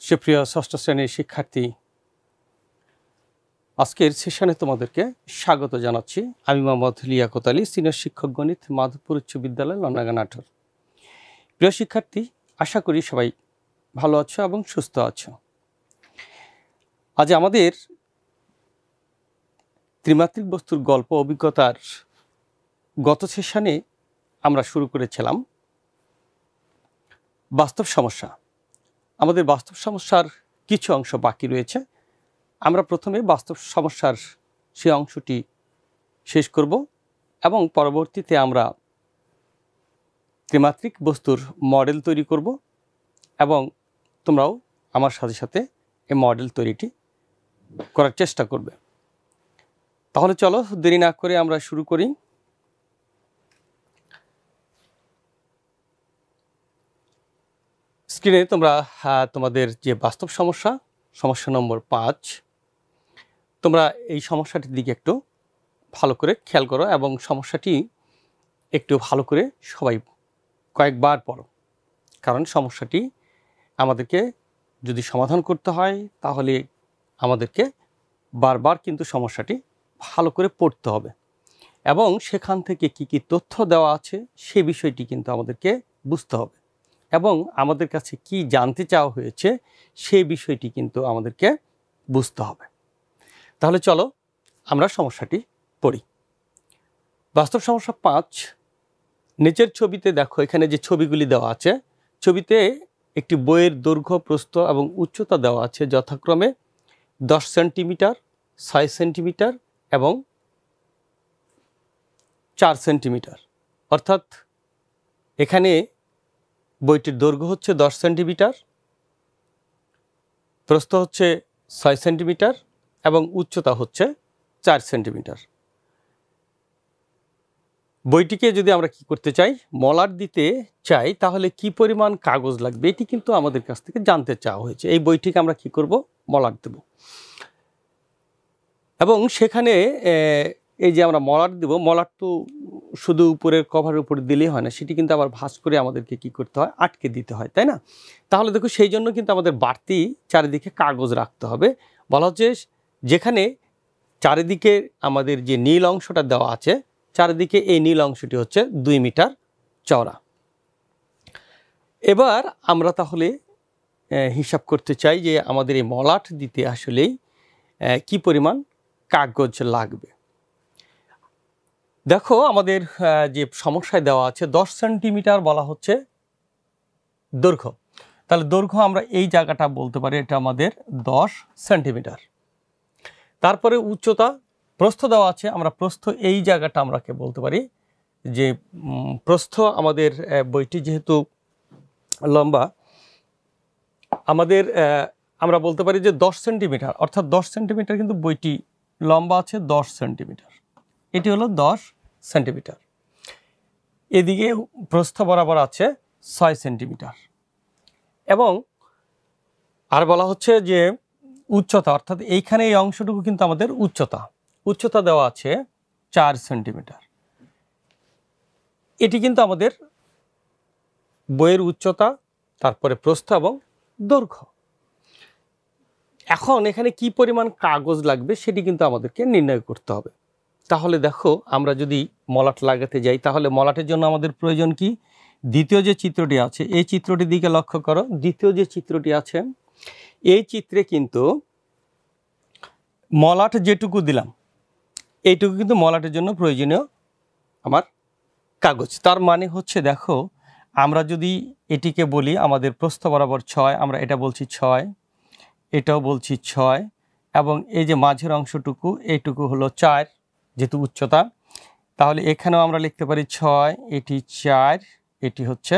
সুপ্রিয় ষষ্ঠ শ্রেণীর শিক্ষার্থী, আজকের সেশনে তোমাদেরকে স্বাগত জানাচ্ছি। আমি মোহাম্মদ লিয়াকত আলী, সিনিয়র শিক্ষক গণিত, মাধবপুর উচ্চ বিদ্যালয়, লন্ডন, নাটোর। প্রিয় শিক্ষার্থী, আশা করি সবাই ভালো আছো এবং সুস্থ আছো। আজ আমাদের ত্রিমাত্রিক বস্তুর গল্প অভিজ্ঞতার গত সেশনে আমরা শুরু করেছিলাম বাস্তব সমস্যা। আমাদের বাস্তব সমস্যার কিছু অংশ বাকি রয়েছে। আমরা প্রথমে বাস্তব সমস্যার সেই অংশটি শেষ করব এবং পরবর্তীতে আমরা ত্রিমাত্রিক বস্তুর মডেল তৈরি করব এবং তোমরাও আমার সাথে সাথে এই মডেল তৈরিটি করার চেষ্টা করবে। তাহলে চলো দেরি না করে আমরা শুরু করি। স্ক্রিনে তোমরা তোমাদের যে বাস্তব সমস্যা, সমস্যা নম্বর 5, তোমরা এই সমস্যাটির দিকে একটু ভালো করে খেয়াল করো এবং সমস্যাটি একটু ভালো করে সবাই কয়েকবার পড়ো, কারণ সমস্যাটি আমাদেরকে যদি সমাধান করতে হয় তাহলে আমাদেরকে বারবার কিন্তু সমস্যাটি ভালো করে পড়তে হবে এবং সেখান থেকে কি কি তথ্য দেওয়া আছে সে বিষয়টি কিন্তু আমাদেরকে বুঝতে হবে এবং আমাদের কাছে কি জানতে চাওয়া হয়েছে সেই বিষয়টি কিন্তু আমাদেরকে বুঝতে হবে। তাহলে চলো আমরা সমস্যাটি পড়ি। বাস্তব সমস্যা 5, নিচের ছবিতে দেখো, এখানে যে ছবিগুলি দেওয়া আছে, ছবিতে একটি বইয়ের দৈর্ঘ্য, প্রস্থ এবং উচ্চতা দেওয়া আছে যথাক্রমে 10 সেন্টিমিটার, 6 সেন্টিমিটার এবং 4 সেন্টিমিটার। অর্থাৎ এখানে বইটির দৈর্ঘ্য হচ্ছে 10 সেন্টিমিটার, প্রস্থ হচ্ছে 6 সেন্টিমিটার এবং উচ্চতা হচ্ছে 4 সেন্টিমিটার। বইটিকে যদি আমরা কি করতে চাই, মলাট দিতে চাই, তাহলে কি পরিমাণ কাগজ লাগবে এটি কিন্তু আমাদের কাছ থেকে জানতে চাওয়া হয়েছে। এই বইটিকে আমরা কি করব, মলাট দেব এবং সেখানে এই যে আমরা মলাট দেব, মলাট তো শুধু উপরের কভারের উপরে দিলেই হয় না, সেটি কিন্তু আবার ভাঁজ করে আমাদেরকে কি করতে হয়, আটকে দিতে হয়, তাই না? তাহলে দেখো সেই জন্য কিন্তু আমাদের বাড়তি চারিদিকে কাগজ রাখতে হবে। বলা হচ্ছে যেখানে চারিদিকে আমাদের যে নীল অংশটা দেওয়া আছে, চারিদিকে এই নীল অংশটি হচ্ছে 2 মিটার চওড়া। এবার আমরা তাহলে হিসাব করতে চাই যে আমাদের এই মলাট দিতে আসলেই কি পরিমাণ কাগজ লাগবে। দেখো আমাদের যে সমস্যায় দেওয়া আছে 10 সেন্টিমিটার বলা হচ্ছে দৈর্ঘ্য, তাহলে দৈর্ঘ্য আমরা এই জায়গাটা বলতে পারি এটা আমাদের 10 সেন্টিমিটার। তারপরে উচ্চতা, প্রস্থ দেওয়া আছে, আমরা প্রস্থ এই জায়গাটা আমরাকে বলতে পারি যে প্রস্থ আমাদের বইটি যেহেতু লম্বা, আমাদের আমরা বলতে পারি যে 10 সেন্টিমিটার, অর্থাৎ 10 সেন্টিমিটার কিন্তু বইটি লম্বা আছে 10 সেন্টিমিটার, এটি হলো 10 সেন্টিমিটার। এদিকে প্রস্থ বরাবর আছে 6 সেন্টিমিটার এবং আর বলা হচ্ছে যে উচ্চতা, অর্থাৎ এইখানে এই অংশটুকু কিন্তু আমাদের উচ্চতা দেওয়া আছে 4 সেন্টিমিটার। এটি কিন্তু আমাদের বইয়ের উচ্চতা, তারপরে প্রস্থ এবং দৈর্ঘ্য। এখন এখানে কি পরিমাণ কাগজ লাগবে সেটি কিন্তু আমাদেরকে নির্ণয় করতে হবে। তাহলে দেখো আমরা যদি মলাট লাগাতে যাই তাহলে মলাটের জন্য আমাদের প্রয়োজন কি, দ্বিতীয় যে চিত্রটি আছে এই চিত্রটির দিকে লক্ষ্য করো। দ্বিতীয় যে চিত্রটি আছে এই চিত্রে কিন্তু মলাট যেটুকু দিলাম এইটুকু কিন্তু মলাটের জন্য প্রয়োজনীয় আমার কাগজ। তার মানে হচ্ছে দেখো আমরা যদি এটিকে বলি আমাদের প্রস্থ বরাবর 6, আমরা এটা বলছি 6, এটাও বলছি 6 এবং এই যে মাঝের অংশটুকু এইটুকু হলো 4 যেহেতু উচ্চতা, তাহলে এখানেও আমরা লিখতে পারি 6, এটি 4, এটি হচ্ছে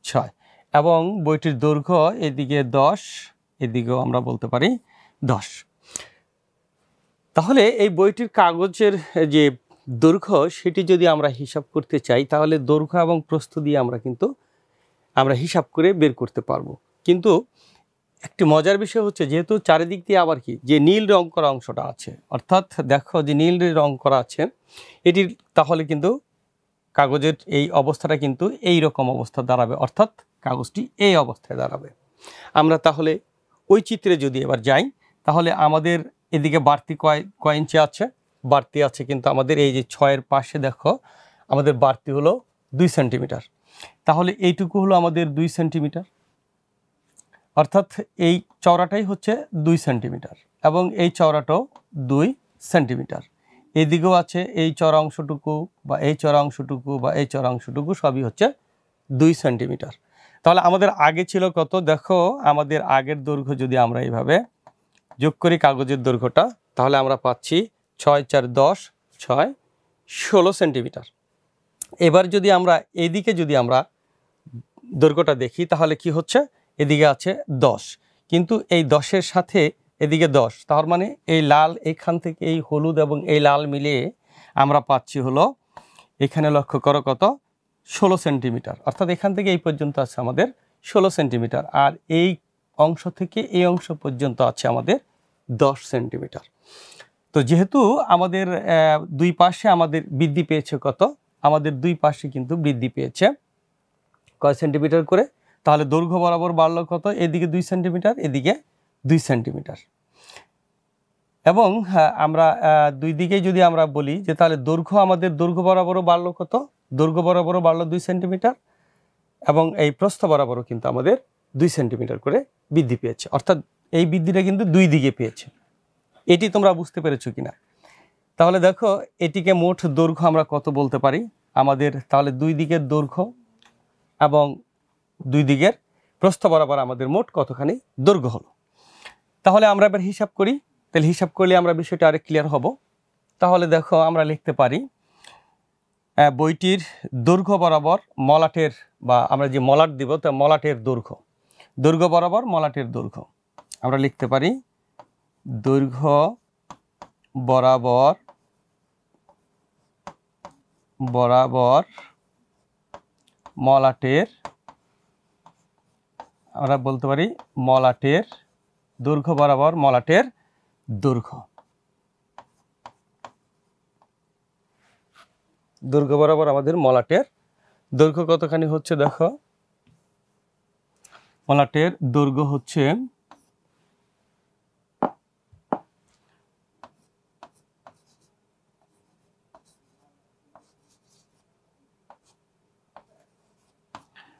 6 এবং বইটির দৈর্ঘ্য এদিকে 10, এদিকেও আমরা বলতে পারি 10। তাহলে এই বইটির কাগজের যে দৈর্ঘ্য সেটি যদি আমরা হিসাব করতে চাই তাহলে দৈর্ঘ্য এবং প্রস্থ দিয়ে আমরা হিসাব করে বের করতে পারবো। কিন্তু একটি মজার বিষয় হচ্ছে যেহেতু চারিদিক দিয়ে আবার কি যে নীল রং করা অংশটা আছে, অর্থাৎ দেখো যে নীল রং করা আছে এটির, তাহলে কিন্তু কাগজের এই অবস্থাটা কিন্তু এই রকম অবস্থা দাঁড়াবে, অর্থাৎ কাগজটি এই অবস্থায় দাঁড়াবে। আমরা তাহলে ওই চিত্রে যদি এবার যাই, তাহলে আমাদের এদিকে বাড়তি কয় ইঞ্চি আছে? বাড়তি আছে কিন্তু আমাদের এই যে 6-এর পাশে দেখো আমাদের বাড়তি হলো 2 সেন্টিমিটার। তাহলে এইটুকু হলো আমাদের 2 সেন্টিমিটার, অর্থাৎ এই চওড়াটাই হচ্ছে 2 সেন্টিমিটার এবং এই চওড়াটাও 2 সেন্টিমিটার। এদিকেও আছে এই চওড়া অংশটুকু বা এই চওড়া অংশটুকু বা এই চওড়া অংশটুকু সবই হচ্ছে 2 সেন্টিমিটার। তাহলে আমাদের আগে ছিল কত? দেখো আমাদের আগের দৈর্ঘ্য যদি আমরা এইভাবে যোগ করি কাগজের দৈর্ঘ্যটা, তাহলে আমরা পাচ্ছি 6 4 10 6 16 সেন্টিমিটার। এবার যদি আমরা এদিকে যদি আমরা দৈর্ঘ্যটা দেখি, তাহলে কি হচ্ছে? এদিকে আছে 10, কিন্তু এই 10-এর সাথে এদিকে 10, তার মানে এই লাল এখান থেকে এই হলুদ এবং এই লাল মিলিয়ে আমরা পাচ্ছি হলো, এখানে লক্ষ্য করো কত? 16 সেন্টিমিটার। অর্থাৎ এখান থেকে এই পর্যন্ত আছে আমাদের 16 সেন্টিমিটার, আর এই অংশ থেকে এই অংশ পর্যন্ত আছে আমাদের 10 সেন্টিমিটার। তো যেহেতু আমাদের দুই পাশে আমাদের বৃদ্ধি পেয়েছে কত? আমাদের দুই পাশে কিন্তু বৃদ্ধি পেয়েছে কয় সেন্টিমিটার করে? তাহলে দৈর্ঘ্য বরাবর বাড়লো কত? এদিকে 2 সেন্টিমিটার, এদিকে 2 সেন্টিমিটার। এবং আমরা দুই দিকেই যদি আমরা বলি যে তাহলে দৈর্ঘ্য আমাদের দৈর্ঘ্য বরাবরও বাড়লো কত? দৈর্ঘ্য বরাবরও বাড়লো 2 সেন্টিমিটার এবং এই প্রস্থ বরাবরও কিন্তু আমাদের 2 সেন্টিমিটার করে বৃদ্ধি পেয়েছে। অর্থাৎ এই বৃদ্ধিটা কিন্তু দুই দিকে পেয়েছে। এটি তোমরা বুঝতে পেরেছো কিনা? তাহলে দেখো এটিকে মোট দৈর্ঘ্য আমরা কত বলতে পারি? আমাদের তাহলে দুই দিকের দৈর্ঘ্য এবং দুই দিকের প্রস্থ বরাবর আমাদের মোট কতখানি দৈর্ঘ্য হলো। তাহলে আমরা এবার হিসাব করি। তাহলে হিসাব করলে আমরা বিষয়টা আরেক ক্লিয়ার হব। তাহলে দেখো আমরা লিখতে পারি বইটির দৈর্ঘ্য বরাবর মলাটের, বা আমরা যে মলাট দিব তা মলাটের দৈর্ঘ্য, দৈর্ঘ্য বরাবর মলাটের দৈর্ঘ্য আমরা লিখতে পারি দৈর্ঘ্য বরাবর মলাটের, আমরা বলতে পারি মলাটের দৈর্ঘ্য বরাবর মলাটের দৈর্ঘ্য, দৈর্ঘ্য বরাবর আমাদের মলাটের দৈর্ঘ্য কতখানি হচ্ছে? দেখো মলাটের দৈর্ঘ্য হচ্ছে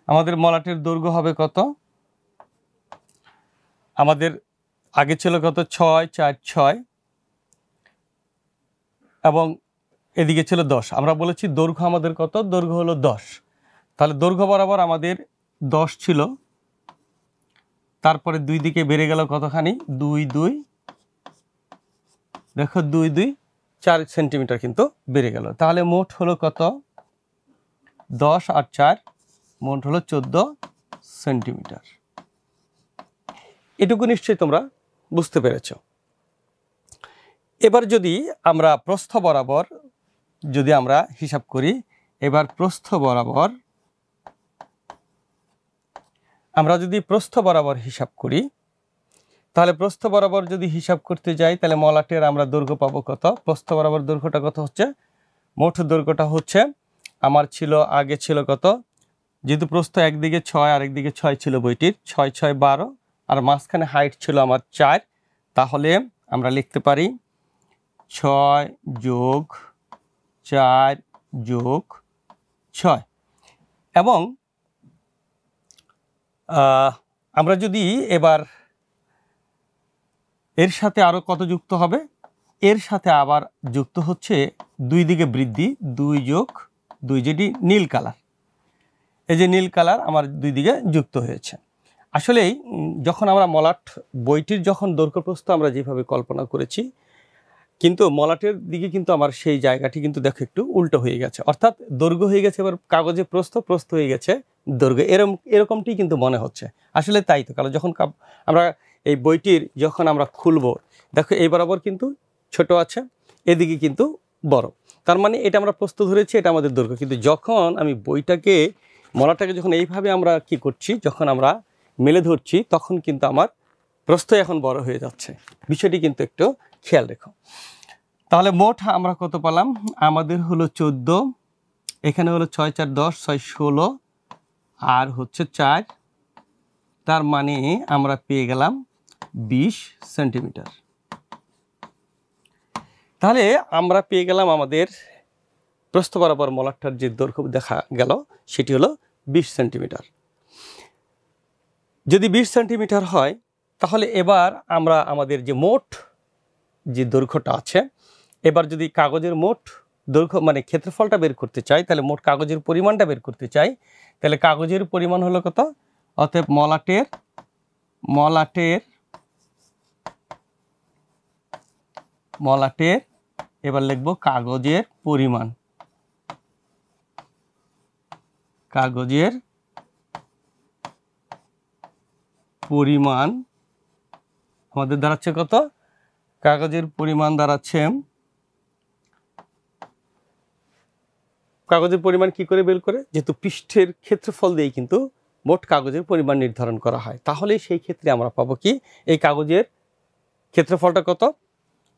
আমাদের মলাটের দৈর্ঘ্য হবে কত? আমাদের আগে ছিল কত? 6 4 6 এবং এদিকে ছিল 10। আমরা বলেছি দৈর্ঘ্য আমাদের কত? দৈর্ঘ্য হলো 10। তাহলে দৈর্ঘ্য বরাবর আমাদের 10 ছিল, তারপরে দুই দিকে বেড়ে গেল কতখানি? 2 2, দেখো 2 2 4 সেন্টিমিটার কিন্তু বেড়ে গেল। তাহলে মোট হলো কত? 10 আর 4 মোট হলো 14 সেন্টিমিটার। এটুকু নিশ্চয়ই তোমরা বুঝতে পেরেছ। এবার যদি আমরা প্রস্থ বরাবর যদি আমরা হিসাব করি, এবার প্রস্থ বরাবর আমরা যদি প্রস্থ বরাবর হিসাব করি, তাহলে প্রস্থ বরাবর যদি হিসাব করতে যাই, তাহলে মলাটের আমরা দৈর্ঘ্য পাবো কত? প্রস্থ বরাবর দৈর্ঘ্যটা কত হচ্ছে? মোট দৈর্ঘ্যটা হচ্ছে আমার ছিল আগে ছিল কত? যেহেতু প্রস্থ একদিকে 6 আর একদিকে 6 ছিল বইটির, 6 6 12, আর মাঝখানে হাইট ছিল আমার 4, তাহলে আমরা লিখতে পারি 6 যোগ 4 যোগ 6। এবং আমরা যদি এবার এর সাথে আরো কত যুক্ত হবে? এর সাথে আবার যুক্ত হচ্ছে দুই দিকে বৃদ্ধি, 2 যোগ 2, যেটি নীল কালার, এই যে নীল কালার আমার দুই দিকে যুক্ত হয়েছে। আসলেই যখন আমরা মলাট বইটির যখন দৈর্ঘ্য প্রস্থ আমরা যেভাবে কল্পনা করেছি, কিন্তু মলাটের দিকে কিন্তু আমার সেই জায়গাটি কিন্তু দেখো একটু উল্টো হয়ে গেছে, অর্থাৎ দৈর্ঘ্য হয়ে গেছে এবার কাগজে প্রস্থ, প্রস্থ হয়ে গেছে দৈর্ঘ্য, এরকমটি কিন্তু মনে হচ্ছে। আসলে তাই তো, কারণ যখন আমরা এই বইটির যখন আমরা খুলবো, দেখো এই বরাবর কিন্তু ছোট আছে, এদিকে কিন্তু বড়, তার মানে এটা আমরা প্রস্থ ধরেছি, এটা আমাদের দৈর্ঘ্য। কিন্তু যখন আমি বইটাকে মলাটাকে যখন এইভাবে আমরা কি করছি, যখন আমরা মেলে ধরছি, তখন কিন্তু আমার প্রস্থ এখন বড় হয়ে যাচ্ছে। বিষয়টি কিন্তু একটু খেয়াল রেখো। তাহলে মোট আমরা কত পেলাম? আমাদের হলো 14, এখানে হলো 6 4 10 6 16 আর হচ্ছে 4, তার মানে আমরা পেয়ে গেলাম 20 সেন্টিমিটার। তাহলে আমরা পেয়ে গেলাম আমাদের প্রস্থ বরাবর মলাটটার যে দৈর্ঘ্য দেখা গেল সেটি হলো 20 সেন্টিমিটার। যদি 20 সেন্টিমিটার হয় তাহলে এবার আমরা আমাদের যে মোট যে দৈর্ঘ্যটা আছে, এবার যদি কাগজের মোট দৈর্ঘ্য মানে ক্ষেত্রফলটা বের করতে চাই, তাহলে মোট কাগজের পরিমাণটা বের করতে চাই, তাহলে কাগজের পরিমাণ হলো কত? অতএব মলাটের এবার লিখব কাগজের পরিমাণ। আমাদের দাঁড়াচ্ছে কত? কাগজের পরিমাণ দাঁড়াচ্ছে, কাগজের পরিমাণ কি করে বের করে? যেহেতু পৃষ্ঠের ক্ষেত্রফল দিয়ে কিন্তু মোট কাগজের পরিমাণ নির্ধারণ করা হয়, তাহলে সেই ক্ষেত্রে আমরা পাবো কি এই কাগজের ক্ষেত্রফলটা কত?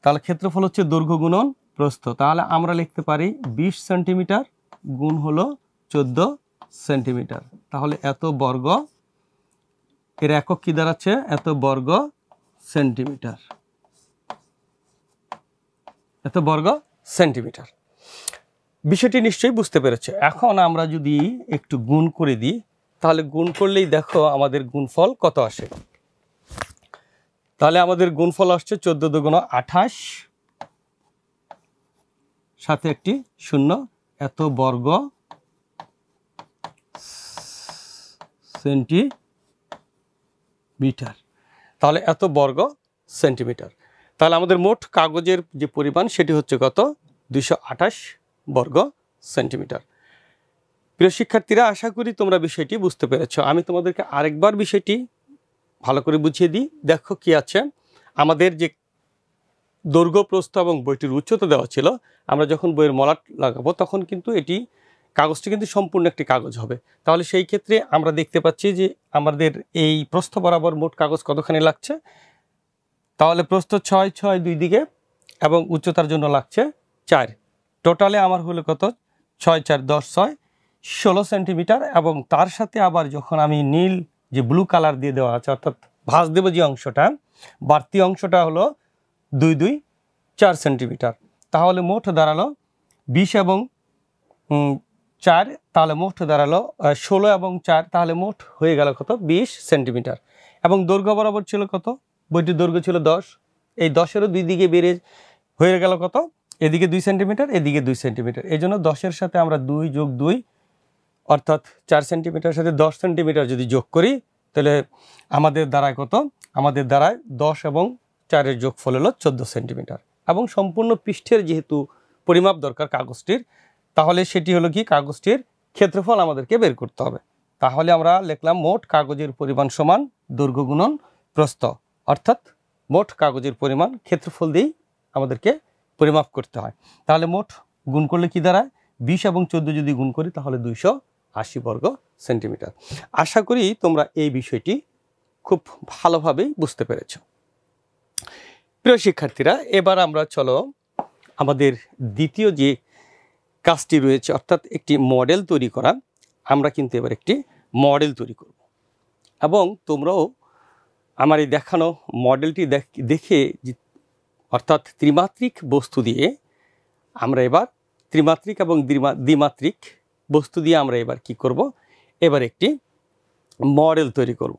তাহলে ক্ষেত্রফল হচ্ছে দৈর্ঘ্য গুণন প্রস্থ। তাহলে আমরা লিখতে পারি 20 সেন্টিমিটার গুণ হলো 14 সেন্টিমিটার। তাহলে এত বর্গ, এর একক কি দাঁড়াচ্ছে? এত বর্গ সেন্টিমিটার। বিষয়টি নিশ্চয়ই বুঝতে পেরেছে। এখন আমরা যদি একটু গুণ করে দিই, তাহলে গুণ করলেই দেখো আমাদের গুণফল কত আসে। তাহলে আমাদের গুণফল আসছে 14 দুগুণ 28, সাথে একটি শূন্য, এত বর্গ সেন্টিমিটার। তাহলে এত বর্গ সেন্টিমিটার। তাহলে আমাদের মোট কাগজের যে পরিমাণ সেটি হচ্ছে কত? 228 বর্গ সেন্টিমিটার। প্রিয় শিক্ষার্থীরা, আশা করি তোমরা বিষয়টি বুঝতে পেরেছো। আমি তোমাদেরকে আরেকবার বিষয়টি ভালো করে বুঝিয়ে দিই। দেখো কি আছে, আমাদের যে দৈর্ঘ্য প্রস্থ এবং বইটির উচ্চতা দেওয়া ছিল, আমরা যখন বইয়ের মলাট লাগাবো তখন কিন্তু কাগজটি কিন্তু সম্পূর্ণ একটি কাগজ হবে। তাহলে সেই ক্ষেত্রে আমরা দেখতে পাচ্ছি যে আমাদের এই প্রস্থ বরাবর মোট কাগজ কতখানি লাগছে। তাহলে প্রস্থ 6, 6 দুই দিকে এবং উচ্চতার জন্য লাগছে 4। টোটালে আমার হলো কত? 6, 4, 10, 6, 16 সেন্টিমিটার। এবং তার সাথে আবার যখন আমি নীল যে ব্লু কালার দিয়ে দেওয়া আছে, অর্থাৎ ভাঁজ দেব যে অংশটা, বাড়তি অংশটা হলো 2, 2, 4 সেন্টিমিটার। তাহলে মোট দাঁড়ালো 20 এবং 4, তাহলে মোট দাঁড়ালো 16 এবং 4, তাহলে মোট হয়ে গেল কত? 20 সেন্টিমিটার। এবং দৈর্ঘ্য বরাবর ছিল কত? বইটির দৈর্ঘ্য ছিল 10। এই 10-এরও দুই দিকে বেড়ে হয়ে গেল কত? এদিকে 2 সেন্টিমিটার, এদিকে 2 সেন্টিমিটার। এই জন্য 10-এর সাথে আমরা 2 যোগ 2 অর্থাৎ 4 সেন্টিমিটার সাথে 10 সেন্টিমিটার যদি যোগ করি, তাহলে আমাদের দাঁড়ায় কত? আমাদের দাঁড়ায় 10 এবং 4-এর যোগফল হলো 14 সেন্টিমিটার। এবং সম্পূর্ণ পৃষ্ঠের যেহেতু পরিমাপ দরকার কাগজটির, তাহলে সেটি হলো কি কাগজটির ক্ষেত্রফল আমাদেরকে বের করতে হবে। তাহলে আমরা লিখলাম মোট কাগজের পরিমাণ সমান দৈর্ঘ্য গুণন প্রস্থ, অর্থাৎ মোট কাগজের পরিমাণ ক্ষেত্রফল দিয়েই আমাদেরকে পরিমাপ করতে হয়। তাহলে মোট গুণ করলে কি দাঁড়ায়? 20 এবং 14 যদি গুণ করি তাহলে 280 বর্গ সেন্টিমিটার। আশা করি তোমরা এই বিষয়টি খুব ভালোভাবেই বুঝতে পেরেছ। প্রিয় শিক্ষার্থীরা, এবার আমরা চলো আমাদের দ্বিতীয় যে কাজটি রয়েছে, অর্থাৎ একটি মডেল তৈরি করা। আমরা কিন্তু এবার একটি মডেল তৈরি করব এবং তোমরাও আমার এই দেখানো মডেলটি দেখে, অর্থাৎ ত্রিমাত্রিক বস্তু দিয়ে আমরা এবার ত্রিমাত্রিক এবং দ্বিমাত্রিক বস্তু দিয়ে আমরা এবার কি করব? এবার একটি মডেল তৈরি করব।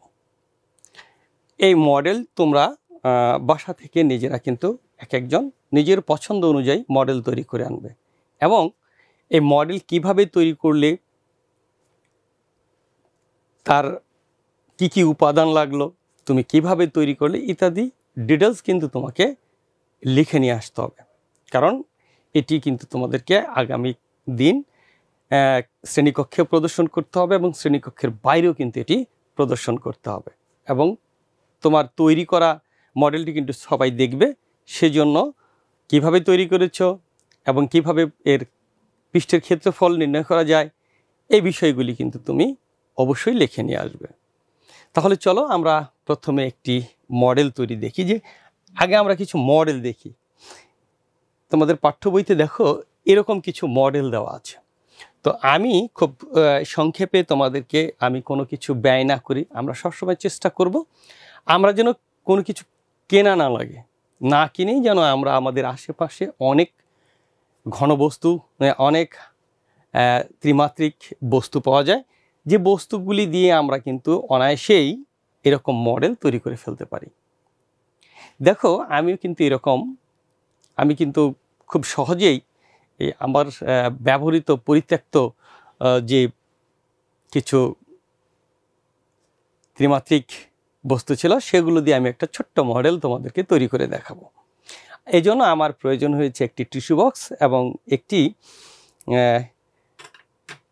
এই মডেল তোমরা বাসা থেকে নিজেরা কিন্তু এক একজন নিজের পছন্দ অনুযায়ী মডেল তৈরি করে আনবে এবং এই মডেল কিভাবে তৈরি করলে, তার কি কি উপাদান লাগলো, তুমি কিভাবে তৈরি করলে ইত্যাদি ডিটেলস কিন্তু তোমাকে লিখে নিয়ে আসতে হবে। কারণ এটি কিন্তু তোমাদেরকে আগামী দিন শ্রেণীকক্ষে প্রদর্শন করতে হবে এবং শ্রেণীকক্ষের বাইরেও কিন্তু এটি প্রদর্শন করতে হবে এবং তোমার তৈরি করা মডেলটি কিন্তু সবাই দেখবে। সেজন্য কিভাবে তৈরি করেছ এবং কিভাবে এর পৃষ্ঠের ক্ষেত্রফল নির্ণয় করা যায়, এই বিষয়গুলি কিন্তু তুমি অবশ্যই লিখে নিয়ে আসবে। তাহলে চলো আমরা প্রথমে একটি মডেল তৈরি দেখি। যে আগে আমরা কিছু মডেল দেখি। তোমাদের পাঠ্য বইতে দেখো এরকম কিছু মডেল দেওয়া আছে। তো আমি খুব সংক্ষেপে তোমাদেরকে আমি কোনো কিছু ব্যয় না করি, আমরা সবসময় চেষ্টা করব আমরা যেন কোনো কিছু কেনা না লাগে, না কিনেই যেন আমরা আমাদের আশেপাশে অনেক ঘনবস্তু, অনেক ত্রিমাত্রিক বস্তু পাওয়া যায়, যে বস্তুগুলি দিয়ে আমরা কিন্তু অনায়াসেই এরকম মডেল তৈরি করে ফেলতে পারি। দেখো আমি কিন্তু খুব সহজেই এই আমার ব্যবহৃত পরিত্যক্ত যে কিছু ত্রিমাত্রিক বস্তু ছিল সেগুলো দিয়ে আমি একটা ছোট্ট মডেল তোমাদেরকে তৈরি করে দেখাবো। এই জন্য আমার প্রয়োজন হয়েছে একটি টিস্যু বক্স এবং একটি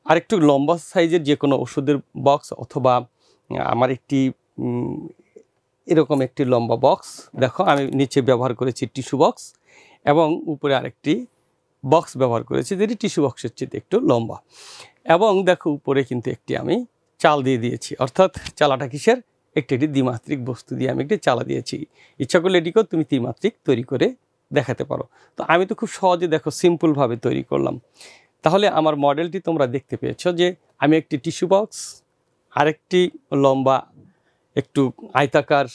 আরেকটু লম্বা সাইজের যে কোনো ওষুধের বক্স, অথবা আমার একটি এরকম একটি লম্বা বক্স। দেখো আমি নিচে ব্যবহার করেছি টিস্যু বক্স এবং উপরে আরেকটি বক্স ব্যবহার করেছি যেটি টিস্যু বক্সের চেয়ে একটু লম্বা। এবং দেখো উপরে কিন্তু একটি আমি চাল দিয়ে দিয়েছি, অর্থাৎ চালাটা কিসের? একটি দ্বিমাত্রিক বস্তু দিয়ে আমি একটি চালা দিয়েছি। ইচ্ছা করলে এটিকেও তুমি ত্রিমাত্রিক তৈরি করে দেখাতে পারো। তো আমি তো খুব সহজে দেখো সিম্পলভাবে তৈরি করলাম। তাহলে আমার মডেলটি তোমরা দেখতে পেয়েছো যে আমি একটি টিস্যু বক্স, আরেকটি লম্বা একটু আয়তাকার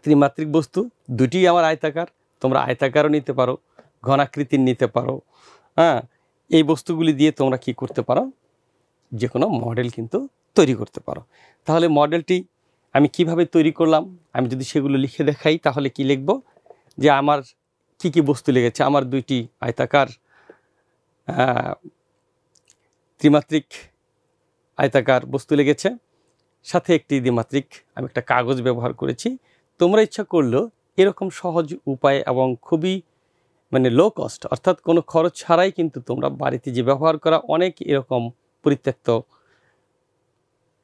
ত্রিমাত্রিক বস্তু, দুটি আমার আয়তাকার, তোমরা আয়তাকারও নিতে পারো, ঘনাকৃতির নিতে পারো। হ্যাঁ, এই বস্তুগুলি দিয়ে তোমরা কি করতে পারো? যে কোনো মডেল কিন্তু তৈরি করতে পারো। তাহলে মডেলটি আমি কিভাবে তৈরি করলাম, আমি যদি সেগুলো লিখে দেখাই তাহলে কি লিখব? যে আমার কি কি বস্তু লেগেছে। আমার দুইটি আয়তাকার ত্রিমাত্রিক আয়তাকার বস্তু লেগেছে, সাথে একটি দ্বিমাত্রিক আমি একটা কাগজ ব্যবহার করেছি। তোমরা ইচ্ছা করলেও এরকম সহজ উপায় এবং খুবই লো কস্ট, অর্থাৎ কোনো খরচ ছাড়াই কিন্তু তোমরা বাড়িতে যে ব্যবহার করা অনেক এরকম পরিত্যক্ত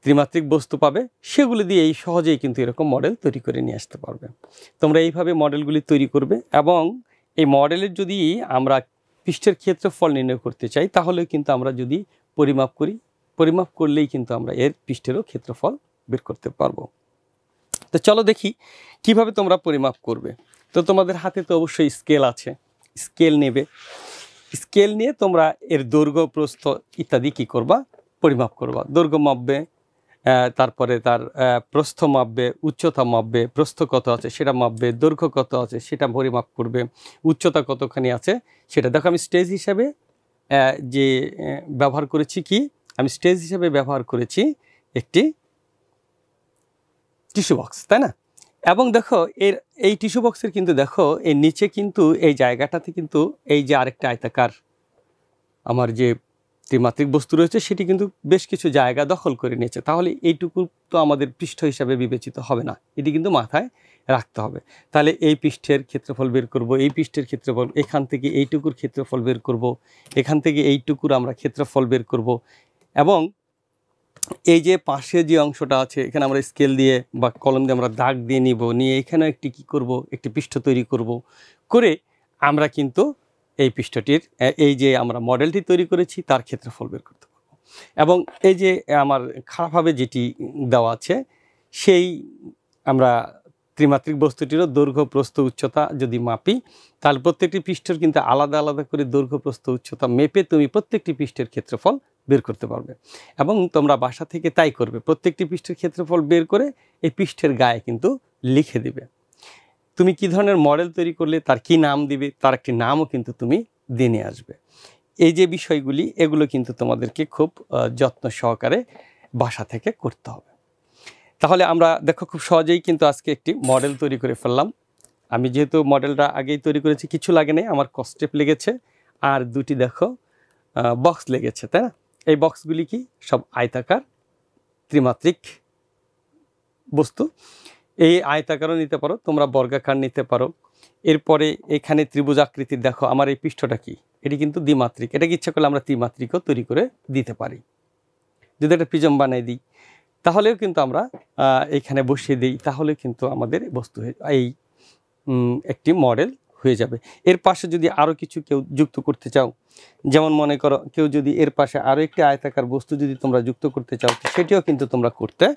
ত্রিমাত্রিক বস্তু পাবে, সেগুলি দিয়ে এই সহজেই কিন্তু এরকম মডেল তৈরি করে নিয়ে আসতে পারবে। তোমরা এইভাবে মডেলগুলি তৈরি করবে এবং এই মডেলের যদি আমরা পৃষ্ঠের ক্ষেত্রফল নির্ণয় করতে চাই তাহলে কিন্তু আমরা যদি পরিমাপ করি, পরিমাপ করলেই কিন্তু আমরা এর পৃষ্ঠেরও ক্ষেত্রফল বের করতে পারবো। তো চলো দেখি কিভাবে তোমরা পরিমাপ করবে। তো তোমাদের হাতে তো অবশ্যই স্কেল আছে, স্কেল নেবে। স্কেল নিয়ে তোমরা এর দৈর্ঘ্য, প্রস্থ ইত্যাদি কি করবা? পরিমাপ করবা। দৈর্ঘ্য মাপবে, তারপরে তার প্রস্থ মাপবে, উচ্চতা মাপবে, প্রস্থ কত আছে সেটা মাপবে, দৈর্ঘ্য কত আছে সেটা পরিমাপ করবে, উচ্চতা কতখানি আছে সেটা। দেখো আমি স্টেজ হিসাবে যে ব্যবহার করেছি, কি আমি স্টেজ হিসাবে ব্যবহার করেছি একটি টিস্যু বক্স, তাই না? এবং দেখো এই টিস্যু বক্সের কিন্তু দেখো এর নিচে কিন্তু এই জায়গাটাতে কিন্তু এই যে আরেকটা আয়তাকার আমার যে ত্রিমাত্রিক বস্তু রয়েছে সেটি কিন্তু বেশ কিছু জায়গা দখল করে নিয়েছে। তাহলে এইটুকু তো আমাদের পৃষ্ঠ হিসাবে বিবেচিত হবে না, এটি কিন্তু মাথায় রাখতে হবে। তাহলে এই পৃষ্ঠের ক্ষেত্রফল বের করব, এই পৃষ্ঠের ক্ষেত্রফল, এখান থেকে এইটুকুর ক্ষেত্রফল বের করব, এখান থেকে এইটুকুর আমরা ক্ষেত্রফল বের করব। এবং এই যে পাশে যে অংশটা আছে এখানে আমরা স্কেল দিয়ে বা কলম দিয়ে আমরা দাগ দিয়ে নিব, নিয়ে এখানে একটি কি করব? একটি পৃষ্ঠ তৈরি করব। করে আমরা কিন্তু এই পৃষ্ঠটির এই যে আমরা মডেলটি তৈরি করেছি তার ক্ষেত্রফল বের করতে পারবো। এবং এই যে আমার খারাপভাবে যেটি দেওয়া আছে সেই আমরা ত্রিমাত্রিক বস্তুটিরও দৈর্ঘ্য, প্রস্থ, উচ্চতা যদি মাপি তাহলে প্রত্যেকটি পৃষ্ঠের কিন্তু আলাদা আলাদা করে দৈর্ঘ্য, প্রস্থ, উচ্চতা মেপে তুমি প্রত্যেকটি পৃষ্ঠের ক্ষেত্রফল বের করতে পারবে। এবং তোমরা বাসা থেকে তাই করবে, প্রত্যেকটি পৃষ্ঠের ক্ষেত্রফল বের করে এই পৃষ্ঠের গায়ে কিন্তু লিখে দিবে। তুমি কি ধরনের মডেল তৈরি করলে তার কি নাম দিবে, তার একটি নামও কিন্তু তুমি দিয়ে নিয়ে আসবে। এই যে বিষয়গুলি এগুলো কিন্তু তোমাদেরকে খুব যত্ন সহকারে বাসা থেকে করতে হবে। তাহলে আমরা দেখো খুব সহজেই কিন্তু আজকে একটি মডেল তৈরি করে ফেললাম। আমি যেহেতু মডেলটা আগেই তৈরি করেছি, কিছু লাগে নাই, আমার কস্টেপ লেগেছে আর দুটি দেখো বক্স লেগেছে, তাই না? এই বক্সগুলি কি সব আয়তাকার ত্রিমাত্রিক বস্তু। এই আয়তাকারও নিতে পারো, তোমরা বর্গাকার নিতে পারো। এরপরে এখানে ত্রিভুজ আকৃতির দেখো আমার এই পৃষ্ঠটা কি, এটি কিন্তু দ্বিমাত্রিক, এটাকে ইচ্ছা করলে আমরা ত্রিমাত্রিকও তৈরি করে দিতে পারি। যদি একটা প্রিজম বানিয়ে দিই তাহলেও কিন্তু আমরা এখানে বসিয়ে দিই, তাহলে কিন্তু আমাদের বস্তু এই একটি মডেল হয়ে যাবে। এর পাশে যদি আরও কিছু কেউ যুক্ত করতে চাও, যেমন মনে করো কেউ যদি এর পাশে আরও একটি আয়তাকার বস্তু যদি তোমরা যুক্ত করতে চাও সেটিও কিন্তু তোমরা করতে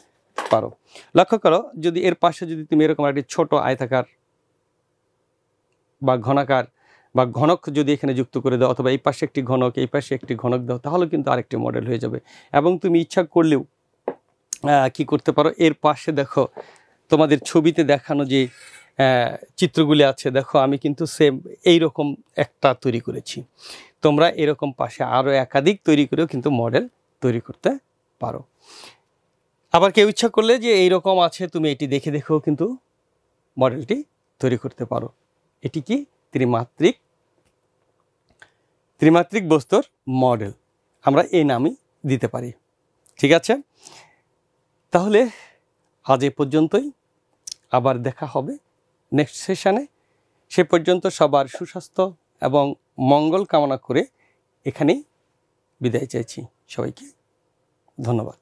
পারো। লক্ষ্য করো, যদি এর পাশে যদি তুমি এরকম একটি ছোট আয়তাকার বা ঘনাকার বা ঘনক যদি এখানে যুক্ত করে দাও, অথবা এই পাশে একটি ঘনক, এই পাশে একটি ঘনক দাও, তাহলে কিন্তু আরেকটি মডেল হয়ে যাবে। এবং তুমি ইচ্ছা করলেও কি করতে পারো, এর পাশে দেখো তোমাদের ছবিতে দেখানো যে চিত্রগুলি আছে, দেখো আমি কিন্তু সেম এইরকম একটা তৈরি করেছি। তোমরা এরকম পাশে আরও একাধিক তৈরি করেও কিন্তু মডেল তৈরি করতে পারো। আবার কেউ ইচ্ছা করলে যে এইরকম আছে, তুমি এটি দেখে দেখেও কিন্তু মডেলটি তৈরি করতে পারো। এটি কি ত্রিমাত্রিক বস্তুর মডেল, আমরা এই নামই দিতে পারি। ঠিক আছে, তাহলে আজ এ পর্যন্তই, আবার দেখা হবে নেক্সট সেশনে। সে পর্যন্ত সবার সুস্বাস্থ্য এবং মঙ্গল কামনা করে এখানেই বিদায় চাইছি। সবাইকে ধন্যবাদ।